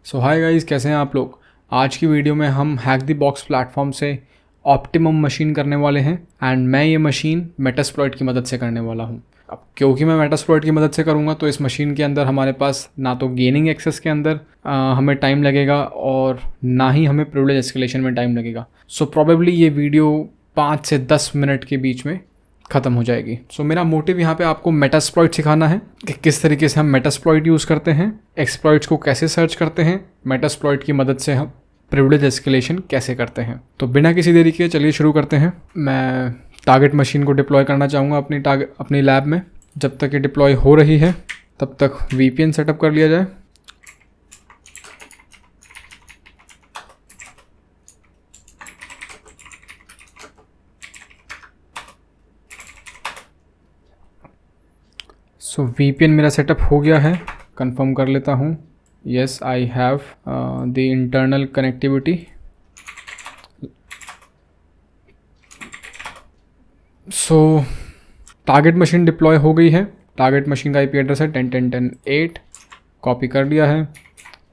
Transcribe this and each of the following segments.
सो hi guys, कैसे हैं आप लोग। आज की वीडियो में हम हैक द बॉक्स प्लेटफॉर्म से ऑप्टिमम मशीन करने वाले हैं एंड मैं ये मशीन मेटास्प्लॉइट की मदद से करने वाला हूँ। अब क्योंकि मैं मेटास्प्लॉइट की मदद से करूँगा तो इस मशीन के अंदर हमारे पास ना तो गेनिंग एक्सेस के अंदर हमें टाइम लगेगा और ना ही हमें प्रिविलेज एस्केलेशन में टाइम लगेगा। सो प्रोबेबली ये वीडियो 5 से 10 मिनट के बीच में ख़त्म हो जाएगी। सो मेरा मोटिव यहाँ पे आपको मेटास्प्लॉइट सिखाना है कि किस तरीके से हम मेटास्प्लॉइट यूज़ करते हैं, एक्सप्लॉइट्स को कैसे सर्च करते हैं, मेटास्प्लॉइट की मदद से हम प्रिविलेज एस्केलेशन कैसे करते हैं। तो बिना किसी देरी के चलिए शुरू करते हैं। मैं टारगेट मशीन को डिप्लॉय करना चाहूँगा अपनी लैब में। जब तक ये डिप्लॉय हो रही है तब तक VPN सेटअप कर लिया जाए। सो VPN मेरा सेटअप हो गया है, कंफर्म कर लेता हूँ। Yes, I have the internal connectivity. So target machine deploy हो गई है। टारगेट मशीन का IP एड्रेस है 10.10.10.8। कॉपी कर लिया है।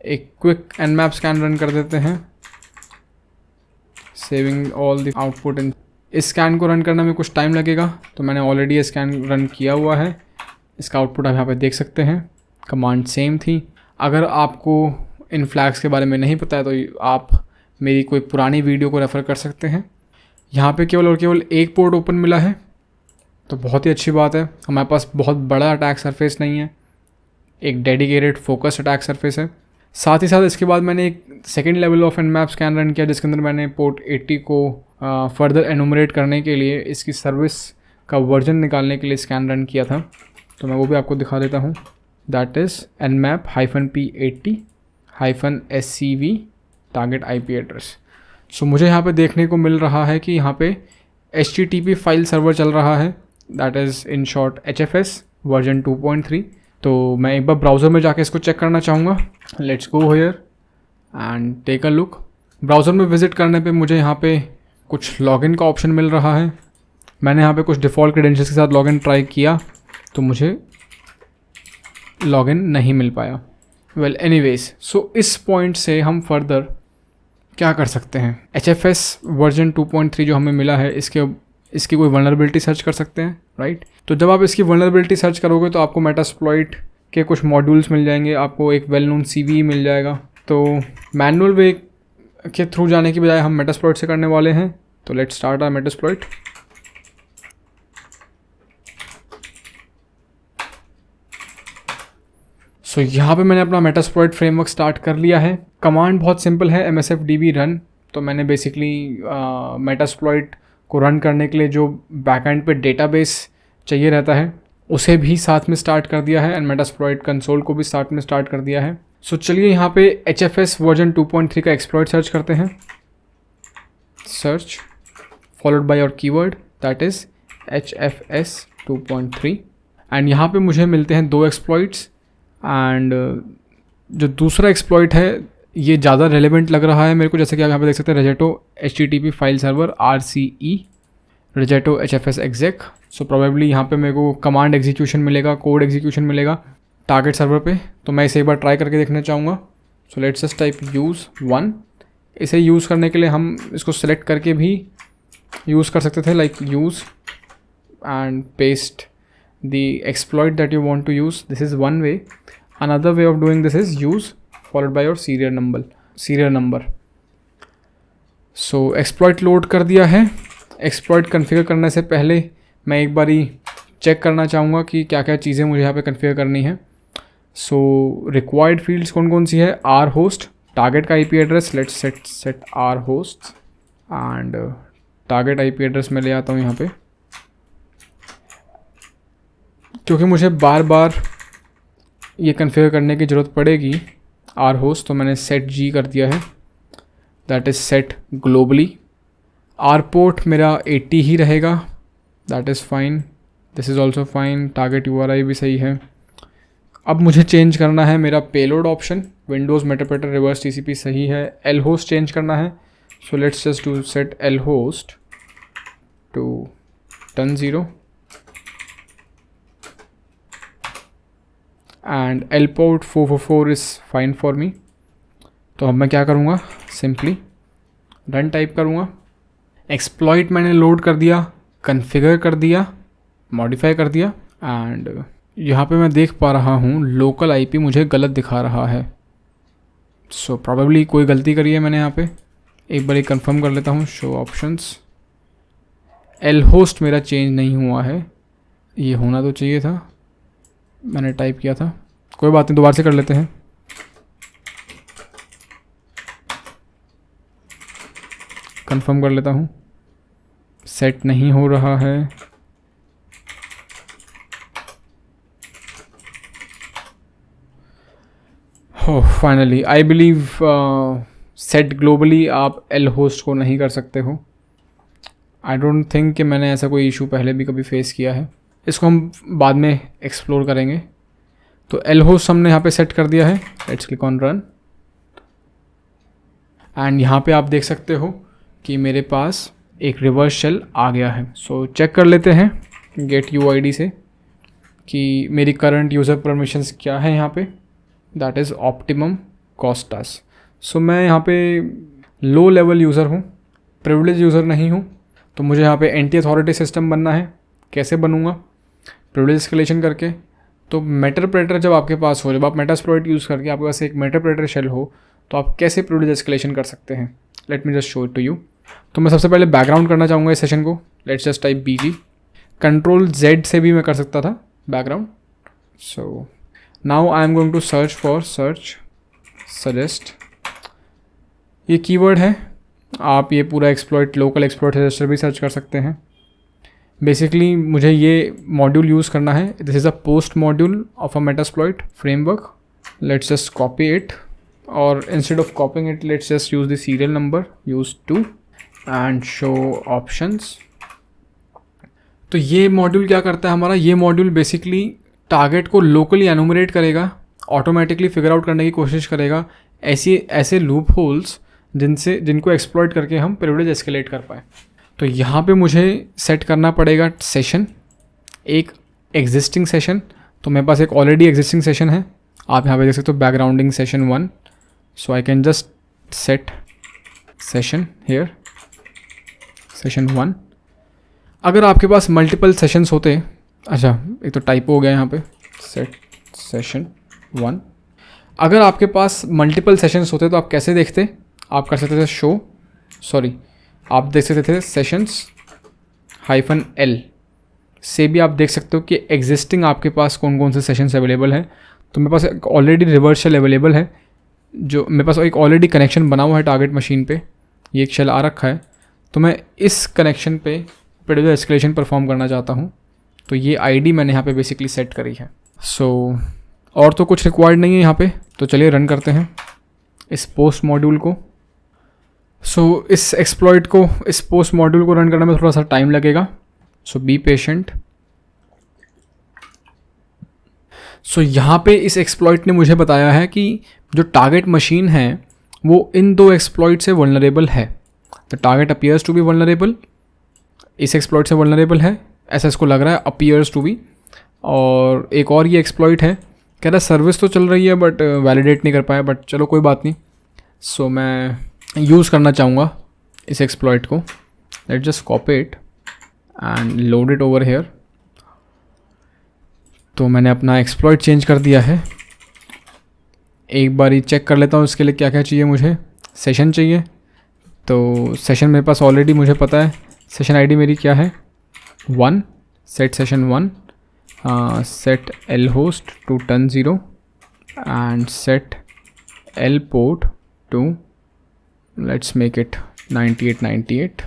एक क्विक nmap स्कैन रन कर देते हैं, सेविंग ऑल द आउटपुट। इस स्कैन को रन करने में कुछ टाइम लगेगा तो मैंने ऑलरेडी ये स्कैन रन किया हुआ है। इसका आउटपुट आप यहाँ पे देख सकते हैं। कमांड सेम थी। अगर आपको इन फ्लैग्स के बारे में नहीं पता है तो आप मेरी कोई पुरानी वीडियो को रेफ़र कर सकते हैं। यहाँ पे केवल और केवल एक पोर्ट ओपन मिला है तो बहुत ही अच्छी बात है। हमारे पास बहुत बड़ा अटैक सरफेस नहीं है, एक डेडिकेटेड फोकस अटैक सरफेस है। साथ ही साथ इसके बाद मैंने एक second level of nmap scan run किया जिसके अंदर मैंने पोर्ट 80 को फर्दर एनुमरेट करने के लिए, इसकी सर्विस का वर्जन निकालने के लिए स्कैन रन किया था। तो मैं वो भी आपको दिखा देता हूँ। That is nmap-p80-scv target IP address. So मुझे यहाँ पे देखने को मिल रहा है कि यहाँ पे HTTP फाइल सर्वर चल रहा है, that is in short HFS version 2.3। तो मैं एक बार ब्राउज़र में जाके इसको चेक करना चाहूँगा। Let's go here and take a look. Browser में विज़िट करने पे मुझे यहाँ पे कुछ लॉगिन का ऑप्शन मिल रहा है। मैंने यहाँ पे कुछ डिफ़ॉल्ट क्रेडेंशियल्स के साथ लॉगिन ट्राई किया तो मुझे लॉगिन नहीं मिल पाया। वेल एनीवेज, सो इस पॉइंट से हम फर्दर क्या कर सकते हैं। HFS वर्जन 2.3 जो हमें मिला है इसकी कोई वल्नरेबिलिटी सर्च कर सकते हैं, राइट। तो जब आप इसकी वल्नरेबिलिटी सर्च करोगे तो आपको मेटास्प्लॉइट के कुछ मॉड्यूल्स मिल जाएंगे, आपको एक वेल नोन CVE मिल जाएगा। तो मैनुअल वे के थ्रू जाने की बजाय हम मेटास्प्लॉइट से करने वाले हैं। तो लेट्स स्टार्ट आवर मेटास्प्लॉइट। सो यहाँ पे मैंने अपना मेटास्प्लॉइट फ्रेमवर्क स्टार्ट कर लिया है। कमांड बहुत सिंपल है, MSFDB रन। तो मैंने बेसिकली मेटास्प्लॉइट को रन करने के लिए जो बैकएंड पे डेटाबेस चाहिए रहता है उसे भी साथ में स्टार्ट कर दिया है एंड मेटास्प्लॉइट कंसोल को भी साथ में स्टार्ट कर दिया है। सो चलिए यहाँ पे HFS वर्जन 2.3 का एक्सप्लॉइट सर्च करते हैं। Search followed by your keyword that is HFS 2.3 and यहाँ पे मुझे मिलते हैं 2 एक्सप्लॉइट्स। एंड जो दूसरा एक्सप्लॉइट है ये ज़्यादा रेलेवेंट लग रहा है मेरे को, जैसे कि आप यहाँ पे देख सकते हैं Regeto HTTP file server RCE Regeto HFS exec। So probably यहाँ पे मेरे को कमांड एग्जीक्यूशन मिलेगा, कोड एग्जीक्यूशन मिलेगा टारगेट सर्वर पे। तो मैं इसे एक बार ट्राई करके देखना चाहूँगा। सो लेट्स जस्ट टाइप use1। इसे यूज़ करने के लिए हम इसको सेलेक्ट करके भी यूज़ कर सकते थे, like use and paste the exploit that you want to use. This is one way. Another way of doing this is use followed by your serial number. So exploit load कर दिया है। exploit configure करने से पहले मैं एक बारी check करना चाहूँगा कि क्या क्या चीज़ें मुझे यहाँ पे configure करनी है। So required fields कौन कौन सी है। R host target का IP address, let's set R host and target IP address मैं ले आता हूँ यहाँ पे, क्योंकि मुझे बार बार ये कन्फिगर करने की ज़रूरत पड़ेगी R होस्ट। तो मैंने सेट G कर दिया है, that is set globally. R port मेरा 80 ही रहेगा, that is fine. This is also fine. Target URI भी सही है। अब मुझे चेंज करना है मेरा payload option. Windows meterpreter reverse TCP सही है। L होस्ट चेंज करना है। So let's just do set L host to 10 and L port 444 is fine for me. तो अब मैं क्या करूँगा, सिंपली रन टाइप करूँगा। एक्सप्लॉइट मैंने लोड कर दिया, कन्फिगर कर दिया, मॉडिफाई कर दिया, एंड यहाँ पे मैं देख पा रहा हूँ लोकल आईपी मुझे गलत दिखा रहा है। सो प्रॉबेबली कोई गलती करी है मैंने यहाँ पे। एक बार कंफर्म कर लेता हूँ, शो ऑप्शंस। एल होस्ट मेरा चेंज नहीं हुआ है, ये होना तो चाहिए था, मैंने टाइप किया था। कोई बात नहीं, दोबारा से कर लेते हैं। कंफर्म कर लेता हूँ, सेट नहीं हो रहा है। हो finally, I believe set globally आप एल होस्ट को नहीं कर सकते हो। आई डोंट थिंक कि मैंने ऐसा कोई इशू पहले भी कभी फेस किया है, इसको हम बाद में एक्सप्लोर करेंगे। तो एल होस्ट हमने यहाँ पे सेट कर दिया है। Let's click on run, and यहाँ पे आप देख सकते हो कि मेरे पास एक रिवर्स शेल आ गया है। सो चेक कर लेते हैं गेट यूआईडी से कि मेरी करंट यूज़र परमिशंस क्या है यहाँ पे। दैट इज़ ऑप्टिमम कॉस्टास। सो मैं यहाँ पे लो लेवल यूज़र हूँ, प्रिविलेज यूज़र नहीं हूँ। तो मुझे यहाँ पे एंटी अथॉरिटी सिस्टम बनना है। कैसे बनूँगा, प्रिविलेज एस्केलेशन करके। तो मेटाप्रेटर जब आपके पास हो, जब आप मेटास्प्लॉइट यूज़ करके आपके पास एक मेटाप्रेटर शेल हो, तो आप कैसे प्रिविलेज एस्केलेशन कर सकते हैं। Let me just show it to you. तो मैं सबसे पहले बैकग्राउंड करना चाहूँगा इस सेशन को। Let's just type BG। Control Z से भी मैं कर सकता था background. So now I am going to search for suggest. ये कीवर्ड है, आप ये पूरा एक्सप्लॉइट, लोकल एक्सप्लॉइट सजेस्टर भी सर्च कर सकते हैं। बेसिकली मुझे ये मॉड्यूल यूज़ करना है। This is a post module of a Metasploit framework. Let's just copy it, और instead of copying it let's just use the serial number, use 2 and show options. तो ये मॉड्यूल क्या करता है हमारा, ये मॉड्यूल बेसिकली टारगेट को locally enumerate करेगा, ऑटोमेटिकली फिगर आउट करने की कोशिश करेगा ऐसे लूप होल्स जिनको एक्सप्लॉइट करके हम प्रिविलेज एस्केलेट कर पाए। तो यहाँ पे मुझे सेट करना पड़ेगा सेशन, एक एग्जिस्टिंग सेशन। तो मेरे पास एक ऑलरेडी एग्जिस्टिंग सेशन है, आप यहाँ पे देख सकते हो backgrounding session 1। So I can just set session here, session 1। अगर आपके पास मल्टीपल सेशंस होते, अच्छा एक तो टाइप हो गया यहाँ पे, सेट सेशन 1। अगर आपके पास मल्टीपल सेशंस होते तो आप कैसे देखते, आप कर सकते थे आप देख सकते थे सेशंस -L से भी आप देख सकते हो कि एग्जिस्टिंग आपके पास कौन कौन से सेशंस अवेलेबल हैं। तो मेरे पास एक ऑलरेडी रिवर्स शेल अवेलेबल है, जो मेरे पास एक ऑलरेडी कनेक्शन बना हुआ है टारगेट मशीन पे, ये एक शेल आ रखा है। तो मैं इस कनेक्शन पे प्रिविलेज एस्केलेशन परफॉर्म करना चाहता हूँ। तो ये आईडी मैंने यहाँ पे बेसिकली सेट करी है। सो और तो कुछ रिक्वायर्ड नहीं है यहाँ पे। तो चलिए रन करते हैं इस पोस्ट मॉड्यूल को। सो इस एक्सप्लॉइट को, इस पोस्ट मॉड्यूल को रन करने में थोड़ा सा टाइम लगेगा। सो बी पेशेंट। सो यहाँ पे इस एक्सप्लॉइट ने मुझे बताया है कि जो टारगेट मशीन है वो इन 2 एक्सप्लॉइट से वल्नरेबल है। The target appears to be vulnerable, इस एक्सप्लॉइट से वल्नरेबल है ऐसा इसको लग रहा है, अपीयर्स टू बी। और एक और ये एक्सप्लॉइट है, कह रहा है सर्विस तो चल रही है बट वैलिडेट नहीं कर पाया, बट चलो कोई बात नहीं। सो मैं यूज़ करना चाहूँगा इस एक्सप्लॉइट को। Let just copy it and load it over here. तो मैंने अपना एक्सप्लॉइट चेंज कर दिया है। एक बार ही चेक कर लेता हूँ इसके लिए क्या क्या चाहिए मुझे। सेशन चाहिए, तो सेशन मेरे पास ऑलरेडी मुझे पता है। सेशन आईडी मेरी क्या है, 1, set session 1, set L host to 10.0 and set L port to, let's make it 9898।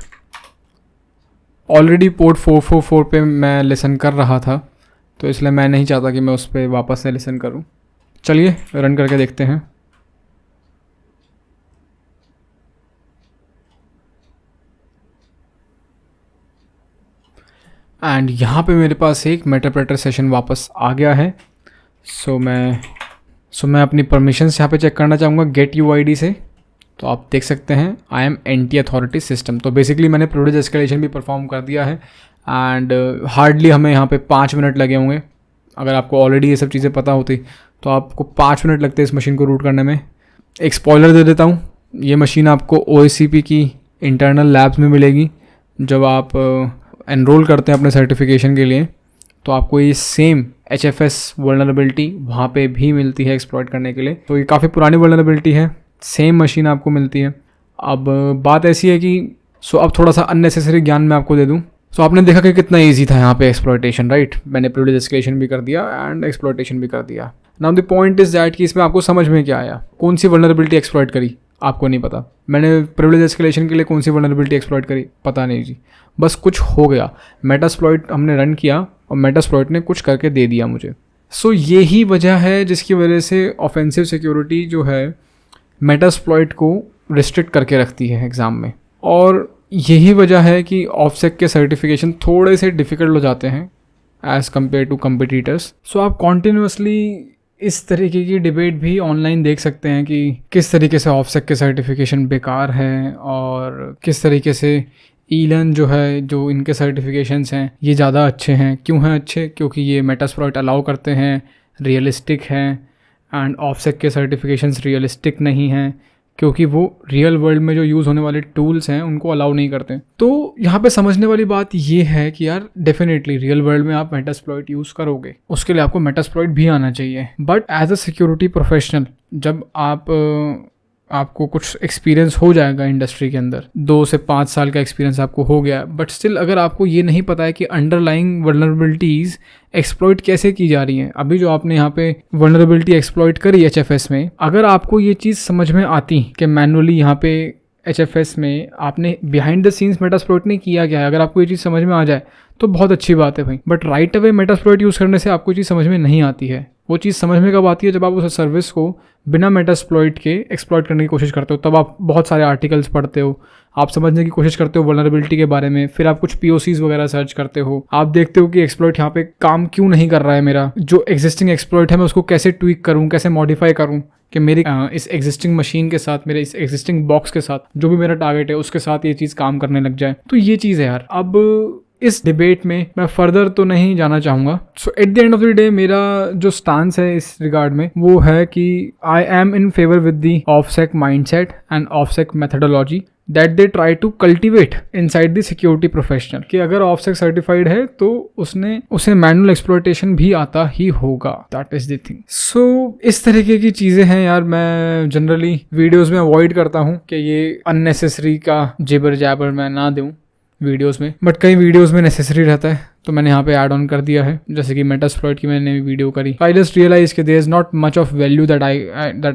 Already port 444 पे मैं लिसन कर रहा था, तो इसलिए मैं नहीं चाहता कि मैं उस पर वापस से लिसन करूं। चलिए रन करके देखते हैं। एंड यहाँ पे मेरे पास एक मेटाप्रेटर सेशन वापस आ गया है। सो मैं अपनी परमिशंस यहाँ पे चेक करना चाहूँगा गेट यूआईडी से। तो आप देख सकते हैं I am anti authority system. तो बेसिकली मैंने प्रिविलेज एस्केलेशन भी परफॉर्म कर दिया है एंड हार्डली हमें यहाँ पे 5 मिनट लगे होंगे। अगर आपको ऑलरेडी ये सब चीज़ें पता होती तो आपको 5 मिनट लगते इस मशीन को रूट करने में। एक स्पॉइलर दे देता हूँ, ये मशीन आपको OSCP की इंटरनल लैब्स में मिलेगी। जब आप एनरोल करते हैं अपने सर्टिफिकेशन के लिए तो आपको ये सेम HFS वल्नरेबिलिटी वहाँ पे भी मिलती है एक्सप्लॉइट करने के लिए। तो ये काफ़ी पुरानी वल्नरेबिलिटी है, सेम मशीन आपको मिलती है। अब बात ऐसी है कि अब थोड़ा सा अननेसेसरी ज्ञान मैं आपको दे दूँ। आपने देखा कि कितना ईजी था यहाँ पे एक्सप्लॉइटेशन, राइट? मैंने प्रिविलेज एस्केलेशन भी कर दिया एंड एक्सप्लॉइटेशन भी कर दिया। Now the point is that कि इसमें आपको समझ में क्या आया, कौन सी वल्नरेबिलिटी एक्सप्लॉइट करी आपको नहीं पता। मैंने प्रिविलेज एस्केलेशन के लिए कौन सी वल्नरेबिलिटी एक्सप्लॉइट करी पता नहीं जी, बस कुछ हो गया। मेटास्प्लॉइट हमने रन किया और मेटास्प्लॉइट ने कुछ करके दे दिया मुझे। यही वजह है जिसकी वजह से ऑफेंसिव सिक्योरिटी जो है मेटास्प्लॉइट को रिस्ट्रिक्ट करके रखती है एग्ज़ाम में, और यही वजह है कि ऑफसेक के सर्टिफिकेशन थोड़े से डिफ़िकल्ट हो जाते हैं एज़ कम्पेयर टू कम्पिटिटर्स। आप कॉन्टिन्यूसली इस तरीके की डिबेट भी ऑनलाइन देख सकते हैं कि किस तरीके से ऑफसेक के सर्टिफिकेशन बेकार हैं और किस तरीके से ईलन जो है, जो इनके सर्टिफिकेशंस हैं ये ज़्यादा अच्छे हैं। क्यों हैं अच्छे? क्योंकि ये मेटास्प्लॉइट अलाउ करते हैं, रियलिस्टिक हैं, एंड ऑफसेक के सर्टिफिकेशंस रियलिस्टिक नहीं हैं क्योंकि वो रियल वर्ल्ड में जो यूज़ होने वाले टूल्स हैं उनको अलाउ नहीं करते। तो यहाँ पे समझने वाली बात ये है कि यार डेफिनेटली रियल वर्ल्ड में आप मेटास्प्लॉइट यूज़ करोगे, उसके लिए आपको मेटास्प्लॉइट भी आना चाहिए। But as a security professional जब आपको कुछ एक्सपीरियंस हो जाएगा इंडस्ट्री के अंदर, 2 से 5 साल का एक्सपीरियंस आपको हो गया, बट स्टिल अगर आपको ये नहीं पता है कि अंडरलाइंग वल्नरेबिलिटीज़ एक्सप्लॉइट कैसे की जा रही हैं, अभी जो आपने यहाँ पे वल्नरेबिलिटी एक्सप्लॉइट करी HFS में, अगर आपको ये चीज़ समझ में आती कि मैनुअली यहाँ पे HFS में आपने बिहाइंड द सीन्स मेटास्प्लॉइट ने किया क्या है, अगर आपको ये चीज़ समझ में आ जाए तो बहुत अच्छी बात है भाई। But right away Metasploit use करने से आपको ये चीज़ समझ में नहीं आती है। वो चीज़ समझ में कब आती है? जब आप उस सर्विस को बिना मेटास्प्लॉइट के एक्सप्लॉइट करने की कोशिश करते हो। तब आप बहुत सारे आर्टिकल्स पढ़ते हो, आप समझने की कोशिश करते हो वल्नरेबिलिटी के बारे में, फिर आप कुछ POCs वगैरह सर्च करते हो, आप देखते हो कि एक्सप्लॉइट यहाँ पे काम क्यों नहीं कर रहा है, मेरा जो एग्जिस्टिंग एक्सप्लॉइट है मैं उसको कैसे ट्वीक करूँ, कैसे मॉडिफाई करूँ कि मेरी इस एग्जिस्टिंग मशीन के साथ, मेरे इस एग्जिस्टिंग बॉक्स के साथ, जो भी मेरा टारगेट है उसके साथ ये चीज़ काम करने लग जाए। तो ये चीज़ है यार। अब इस डिबेट में मैं फर्दर तो नहीं जाना चाहूँगा। At the end of the day मेरा जो स्टांस है इस रिगार्ड में वो है कि I am in favour with the offsec mindset and offsec methodology that they try to cultivate inside the security professional, कि अगर ऑफसेक सर्टिफाइड है तो उसे मैनुअल एक्सप्लॉइटेशन भी आता ही होगा। That is the thing. इस तरीके की चीज़ें हैं यार। मैं जनरली वीडियोज़ में अवॉइड करता हूँ कि ये अननेसेसरी का जिबर जैबर मैं ना दूँ वीडियोस में, बट कई वीडियोस में नेसेसरी रहता है तो मैंने यहाँ पे ऐड ऑन कर दिया है। जैसे कि मेटास्प्लॉइट की मैंने वीडियो करी। आई जस्ट रियलाइज कि there is not much of value that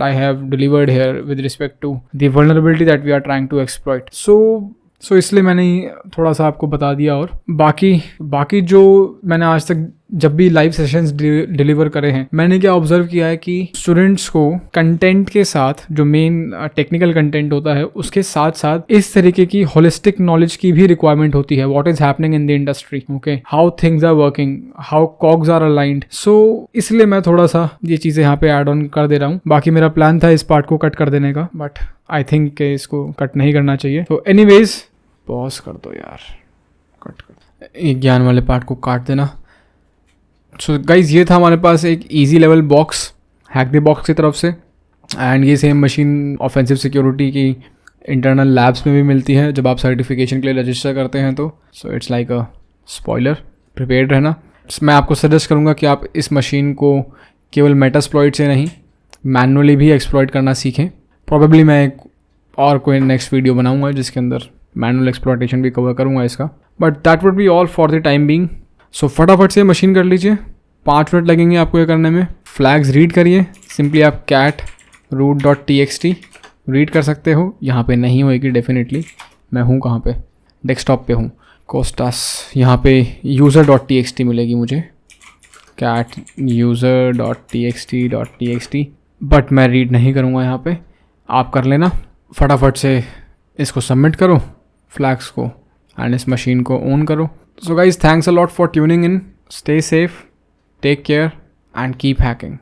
I have delivered here with respect to the vulnerability that we are trying to exploit. So इसलिए मैंने थोड़ा सा आपको बता दिया। और बाकी जो मैंने आज तक जब भी लाइव सेशंस डिलीवर करे हैं, मैंने क्या ऑब्जर्व किया है कि स्टूडेंट्स को कंटेंट के साथ, जो मेन टेक्निकल कंटेंट होता है उसके साथ साथ इस तरीके की होलिस्टिक नॉलेज की भी रिक्वायरमेंट होती है। What is happening in the industry, okay, how things are working, how cogs are aligned. इसलिए मैं थोड़ा सा ये चीज़ें यहाँ पे ऐड ऑन कर दे रहा हूँ। बाकी मेरा प्लान था इस पार्ट को कट कर देने का, बट आई थिंक इसको कट नहीं करना चाहिए। तो एनीवेज पॉज कर दो यार, कट कर, ज्ञान वाले पार्ट को काट देना। सो गाइज ये था हमारे पास एक easy level box hack the box की तरफ से, एंड ये सेम मशीन ऑफेंसिव सिक्योरिटी की इंटरनल लैब्स में भी मिलती है जब आप सर्टिफिकेशन के लिए रजिस्टर करते हैं। तो it's like a spoiler, prepared रहना। मैं आपको सजेस्ट करूँगा कि आप इस मशीन को केवल मेटास्प्लॉइट से नहीं मैनुअली भी एक्सप्लॉइट करना सीखें। प्रॉबेबली मैं एक और कोई नेक्स्ट वीडियो बनाऊँगा जिसके अंदर मैनुअल एक्सप्लॉइटेशन भी कवर करूँगा इसका, but that would be all for the time being. So फटाफट से मशीन कर लीजिए, 5 मिनट लगेंगे आपको ये करने में। फ्लैग्स रीड करिए, सिंपली आप cat root.txt रीड कर सकते हो। यहाँ पे नहीं होएगी डेफिनेटली, मैं हूँ कहाँ पे, डेस्कटॉप पे हूँ। कोस्टास यहाँ पे user.txt मिलेगी मुझे, cat user.txt, बट मैं रीड नहीं करूँगा यहाँ पे, आप कर लेना। फटाफट से इसको सबमिट करो फ्लैग्स को एंड इस मशीन को ऑन करो। So guys, thanks a lot for tuning in. Stay safe, take care and keep hacking.